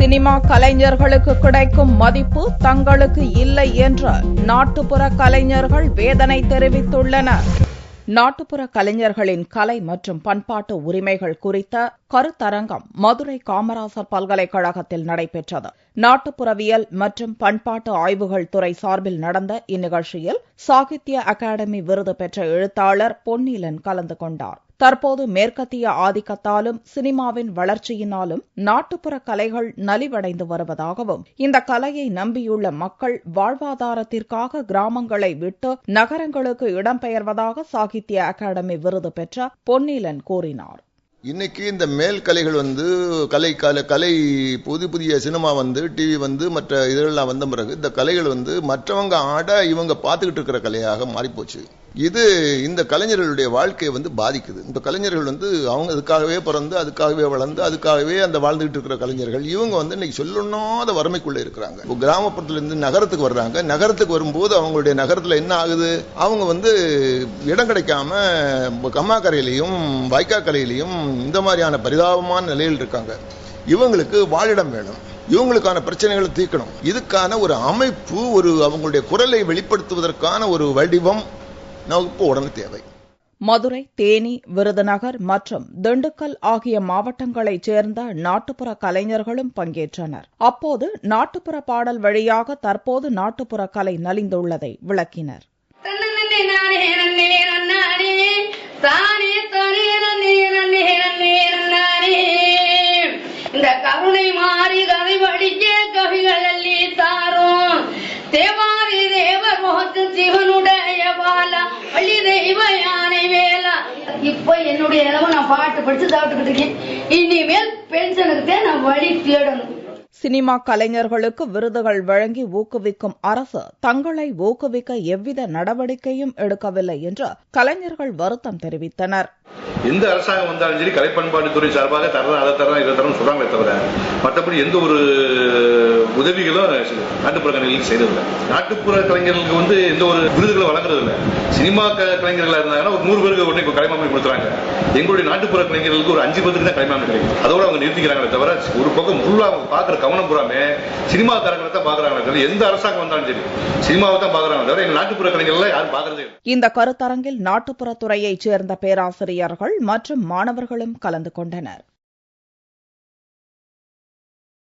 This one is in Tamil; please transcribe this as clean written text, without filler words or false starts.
சினிமா கலைஞர்களுக்கு கிடைக்கும் மதிப்பு தங்களுக்கு இல்லை என்று நாட்டுப்புற கலைஞர்கள் வேதனை தெரிவித்துள்ளனர். நாட்டுப்புற கலைஞர்களின் கலை மற்றும் பண்பாட்டு உரிமைகள் குறித்த கருத்தரங்கம் மதுரை காமராசர் பல்கலைக்கழகத்தில் நடைபெற்றது. நாட்டுப்புறவியல் மற்றும் பண்பாட்டு ஆய்வுகள் துறை சார்பில் நடந்த இந்நிகழ்ச்சியில் சாகித்ய அகாடமி விருது பெற்ற எழுத்தாளர் பொன்னீலன் கலந்து கொண்டார். தற்போது மேற்கத்திய ஆதிக்கத்தாலும் சினிமாவின் வளர்ச்சியினாலும் நாட்டுப்புற கலைகள் நலிவடைந்து வருவதாகவும், இந்த கலையை நம்பியுள்ள மக்கள் வாழ்வாதாரத்திற்காக கிராமங்களை விட்டு நகரங்களுக்கு இடம்பெயர்வதாக சாகித்ய அகாடமி விருது பெற்ற பொன்னீலன் கூறினார். இன்னைக்கு இந்த மேல் கலைகள் கலை புதிய சினிமா டிவி மற்ற இதெல்லாம் வந்த பிறகு இந்த கலைகள் மற்றவங்க ஆட இவங்க பார்த்துக்கிட்டு இருக்கிற கலையாக மாறிப்போச்சு. இது இந்த கலைஞர்களுடைய வாழ்க்கையை பாதிக்குது. இந்த கலைஞர்கள் அவங்க அதுக்காகவே பிறந்து அதுக்காகவே வளர்ந்து அதுக்காகவே அந்த வாழ்ந்துகிட்டு இருக்கிற கலைஞர்கள் இவங்க இன்னைக்கு சொல்லணும்னாத வறுமைக்குள்ள இருக்கிறாங்க. கிராமப்புறத்துல இருந்து நகரத்துக்கு வர்றாங்க. நகரத்துக்கு வரும்போது அவங்களுடைய நகரத்துல என்ன ஆகுது, அவங்க இடம் கிடைக்காம கம்மாக்கரையிலையும் வாய்க்காக்கரையிலையும் இந்த மாதிரியான பரிதாபமான நிலையில் இருக்காங்க. இவங்களுக்கு வாழிடம் வேணும். இவங்களுக்கான பிரச்சனைகளை தீர்க்கணும். இதுக்கான ஒரு அமைப்பு, அவங்களுடைய குரலை வெளிப்படுத்துவதற்கான ஒரு வடிவம் நமக்கு உடனே தேவை. மதுரை, தேனி, விருதுநகர் மற்றும் திண்டுக்கல் ஆகிய மாவட்டங்களைச் சேர்ந்த நாட்டுப்புற கலைஞர்களும் பங்கேற்றனர். அப்போது நாட்டுப்புற பாடல் வழியாக தற்போது நாட்டுப்புற கலை நலிந்துள்ளதை விளக்கினர். இந்த கருணை மாறி கதை படிக்க கவிகள் அள்ளி தாரும் தேவாரி தேவர் முகத்து சிவனுடைய பாலா வள்ளி தெய்வ யானை வேலா. இப்ப என்னுடைய நிலவு நான் பாட்டு படிச்சு சாப்பிட்டுக்கிட்டு இருக்கேன். இனிமேல் பென்ஷனுக்கு நான் வழி தேடணும். சினிமா கலைஞர்களுக்கு விருதுகள் வழங்கி ஊக்குவிக்கும் அரசு தங்களை ஊக்குவிக்க எவ்வித நடவடிக்கையும் எடுக்கவில்லை என்று கலைஞர்கள் வருத்தம் தெரிவித்தனர். எந்த அரசாங்கம் வந்தாலும் சரி கலை பண்பாட்டுத்துறை சார்பாக தரலாம், அதை தரலாம், இதை தரலாம் சொல்றாங்களே தவிர மற்றபடி எந்த ஒரு உதவிகளும் நாட்டுப்புற கலைஞர்களுக்கு செய்யறதில்லை. நாட்டுப்புற கலைஞர்களுக்கு எந்த ஒரு விருதுகளும் வழங்குறது இல்லை. சினிமா கலைஞர்களா இருந்தாங்கன்னா ஒரு 100 பேருக்கு உடனே கலைமாமணி கொடுத்துறாங்க. எங்களுடைய நாட்டுப்புற கலைஞர்களுக்கு ஒரு 5 பேருக்கு தான் கலைமாமணி கிடைக்கும். அதோட அவங்க நிறுத்திக்கிறாங்களே தவிர ஒரு பக்கம் ஃபுல்லா அவங்க பாக்குற கவனம் புறாமே சினிமாக்காரங்களை தான் பாக்குறாங்க. எந்த அரசாங்கம் வந்தாலும் சரி சினிமாவை தான் பாக்குறாங்க தவிர எங்க நாட்டுப்புற கலைஞர்கள் யாரும் பாக்குறதே. இந்த கருத்தரங்கில் நாட்டுப்புறத்துறையைச் சேர்ந்த பேராசிரியர்கள் மற்றும் மாணவர்களும் கலந்து கொண்டனர்.